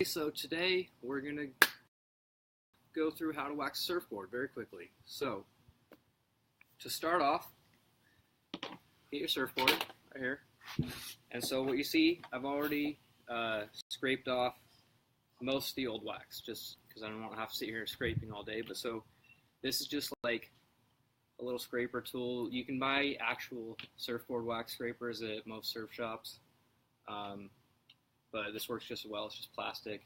So today we're going to go through how to wax a surfboard very quickly. So to start off, get your surfboard right here. And so what you see, I've already scraped off most of the old wax just because I don't want to have to sit here scraping all day. But so this is just like a little scraper tool. You can buy actual surfboard wax scrapers at most surf shops. But this works just as well. It's just plastic.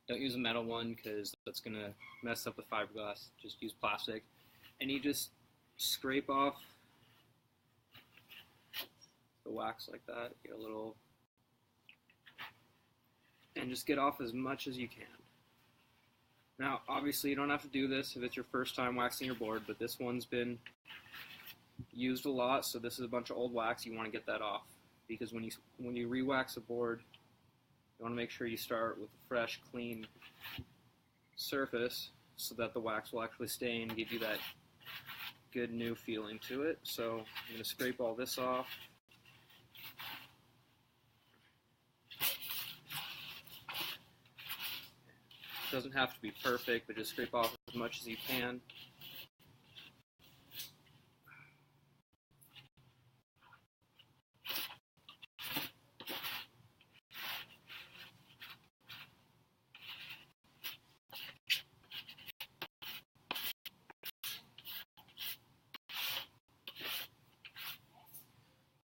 Don't use a metal one because that's going to mess up the fiberglass. Just use plastic. And you just scrape off the wax like that. Get a little, and just get off as much as you can. Now, obviously, you don't have to do this if it's your first time waxing your board, but this one's been used a lot, so this is a bunch of old wax. You want to get that off because when you re-wax a board, you want to make sure you start with a fresh, clean surface so that the wax will actually stay and give you that good new feeling to it. So I'm going to scrape all this off. It doesn't have to be perfect, but just scrape off as much as you can.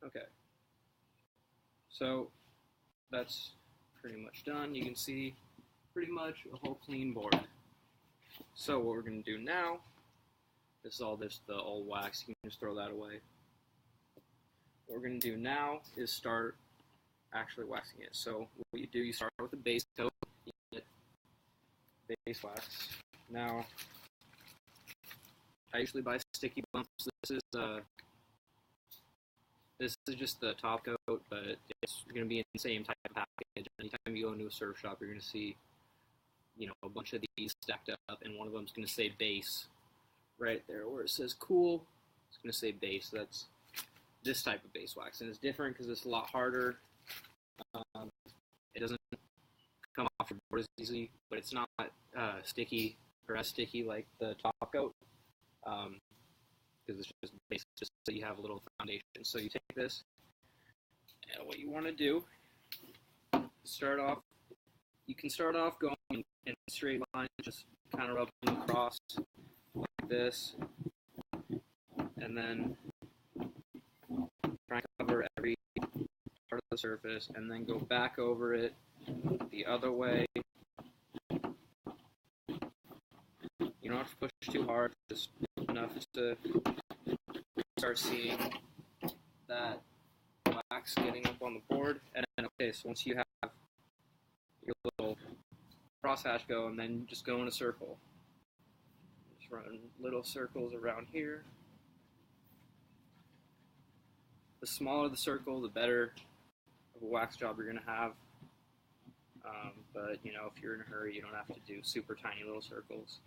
Okay, so that's pretty much done. You can see pretty much a whole clean board. So what we're going to do now, this is all the old wax, you can just throw that away. What we're going to do now is start actually waxing it. So what you do, you start with a base coat, you get base wax. Now, I usually buy sticky bumps. This is just the top coat, but it's going to be in the same type of package. Anytime you go into a surf shop, you're going to see, a bunch of these stacked up, and one of them is going to say base right there where it says cool. It's going to say base. That's this type of base wax, and it's different because it's a lot harder. It doesn't come off your board as easily, but it's not sticky or as sticky like the top coat. Because it's just base, just so you have a little foundation. So you take this, and what you want to do, you can start off going in a straight line, just kind of rubbing across like this, and then try and cover every part of the surface, and then go back over it the other way. You don't have to push too hard, just enough to start seeing that wax getting up on the board. And then, okay, so once you have your little crosshatch go, and then just go in a circle. Just run little circles around here. The smaller the circle, the better of a wax job you're going to have. But, if you're in a hurry, you don't have to do super tiny little circles.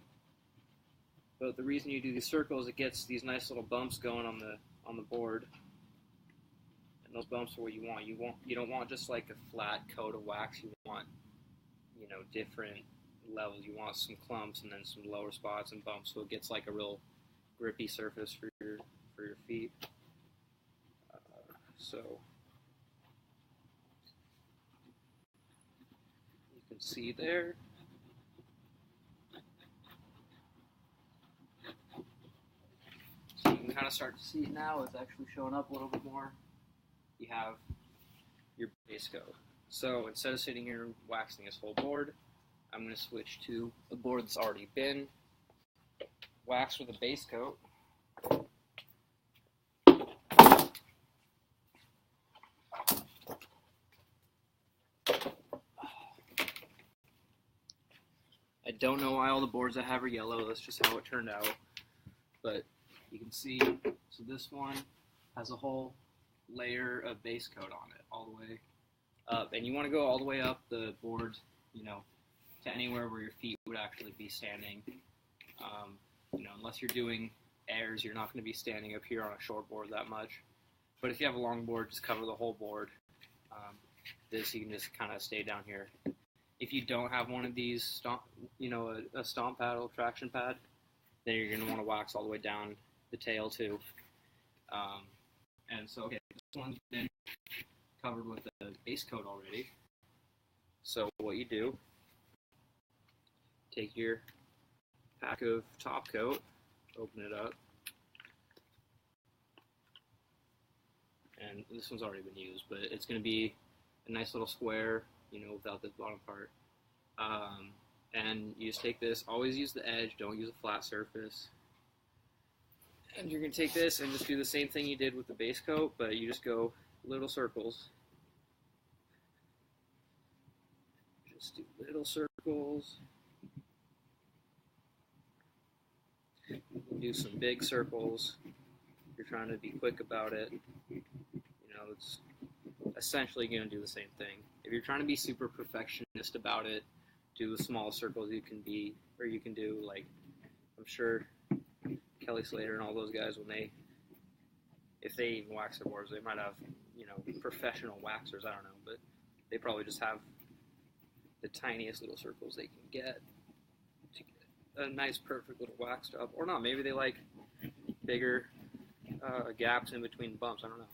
But the reason you do these circles, it gets these nice little bumps going on the board, and those bumps are what you want. You don't want just like a flat coat of wax. You want different levels. You want some clumps and then some lower spots and bumps, so it gets like a real grippy surface for your feet. So you can see there. You can kind of start to see it now. It's actually showing up a little bit more. You have your base coat. So instead of sitting here waxing this whole board, I'm going to switch to the board that's already been waxed with a base coat. I don't know why all the boards I have are yellow. That's just how it turned out. But you can see, so this one has a whole layer of base coat on it all the way up. And you want to go all the way up the board, to anywhere where your feet would actually be standing. Unless you're doing airs, you're not going to be standing up here on a short board that much. But if you have a long board, just cover the whole board. This, you can just kind of stay down here. If you don't have one of these stomp, a stomp paddle traction pad, then you're going to want to wax all the way down the tail too. And so, okay, this one's been covered with the base coat already. So what you do, take your pack of top coat, open it up, and this one's already been used, but it's going to be a nice little square, without the bottom part. And you just take this, always use the edge, don't use a flat surface. And you're going to take this and just do the same thing you did with the base coat, but you just go little circles. Just do little circles. Do some big circles. You're trying to be quick about it. It's essentially going to do the same thing. If you're trying to be super perfectionist about it, do the small circles you can be, or you can do, like, I'm sure Kelly Slater and all those guys, if they even wax their boards, they might have, professional waxers, I don't know, but they probably just have the tiniest little circles they can get to get a nice, perfect little wax job. Or not, maybe they like bigger gaps in between bumps, I don't know.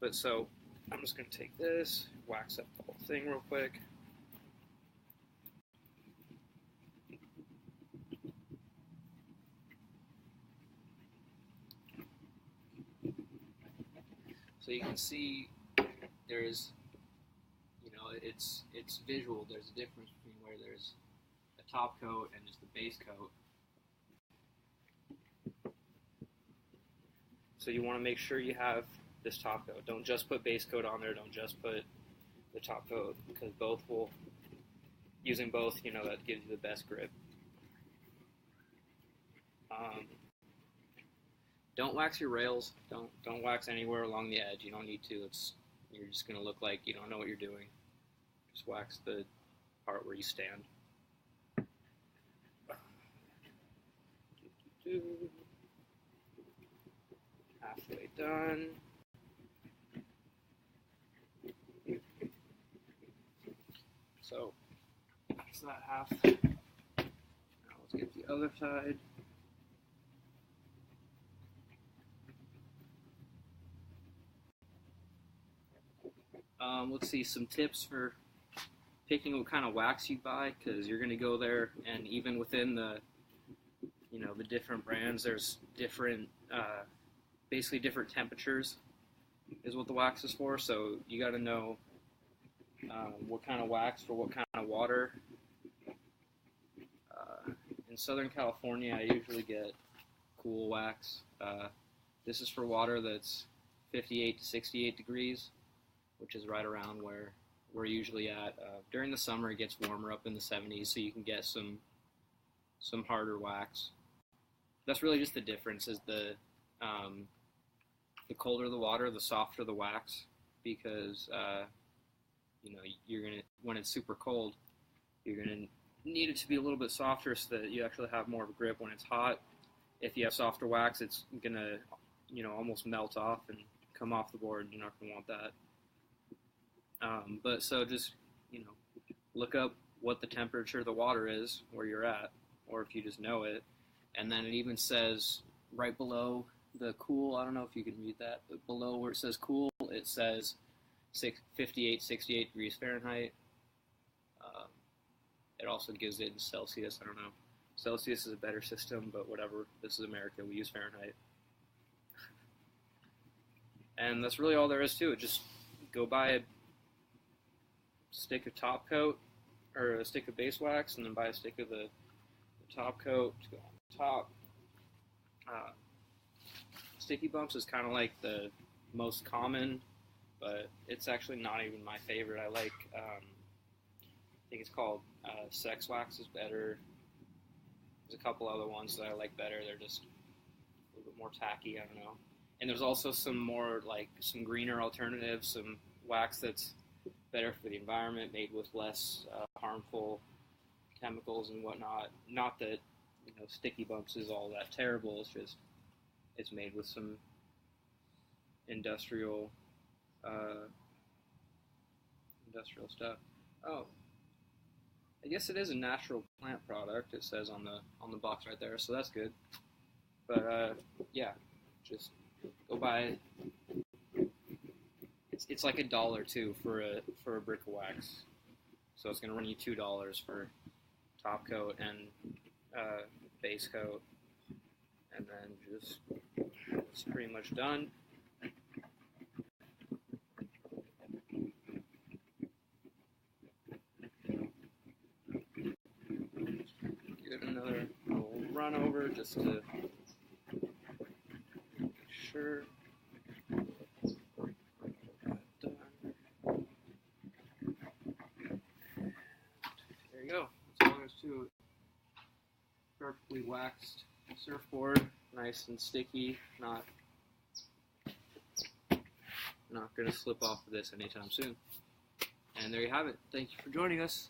But so, I'm just going to take this, wax up the whole thing real quick. So you can see there's, it's visual. There's a difference between where there's a top coat and just the base coat. So you want to make sure you have this top coat. Don't just put base coat on there. Don't just put the top coat, because using both, that gives you the best grip. Don't wax your rails. Don't wax anywhere along the edge. You don't need to. You're just going to look like you don't know what you're doing. Just wax the part where you stand. Halfway done. So that's that half. Now let's get the other side. Let's see, some tips for picking what kind of wax you buy, because you're going to go there, and even within the different brands, there's different, basically different temperatures is what the wax is for. So you got to know what kind of wax for what kind of water. In Southern California, I usually get cool wax. This is for water that's 58 to 68 degrees, which is right around where we're usually at. During the summer, it gets warmer up in the 70s, so you can get some harder wax. That's really just the difference, is the colder the water, the softer the wax, because you're gonna, when it's super cold, you're gonna need it to be a little bit softer so that you actually have more of a grip. When it's hot, if you have softer wax, it's gonna almost melt off and come off the board. You're not gonna want that. But so just look up what the temperature of the water is where you're at, or if you just know it, and then it even says right below the cool, I don't know if you can read that, but below where it says cool, it says 58, 68 degrees Fahrenheit. It also gives it in Celsius, I don't know. Celsius is a better system, but whatever, this is America, we use Fahrenheit. And that's really all there is to it. Just go buy a stick of top coat, or a stick of base wax, and then buy a stick of the top coat to go on the top. Sticky bumps is kind of like the most common, but it's actually not even my favorite. I like, I think it's called Sex Wax is better. There's a couple other ones that I like better. They're just a little bit more tacky, I don't know. And there's also some more, like, some greener alternatives, some wax that's better for the environment, made with less harmful chemicals and whatnot. Not that, sticky bumps is all that terrible. It's just, it's made with some industrial stuff. Oh, I guess it is a natural plant product. It says on the box right there, so that's good. But yeah, just go buy. It's like $1 too for a brick of wax. So it's gonna run you $2 for top coat and base coat, and then just it's pretty much done. Give it another little run over just to make sure. Done. There you go. That's all there is to it. Perfectly waxed surfboard, nice and sticky, not gonna slip off of this anytime soon. And there you have it. Thank you for joining us.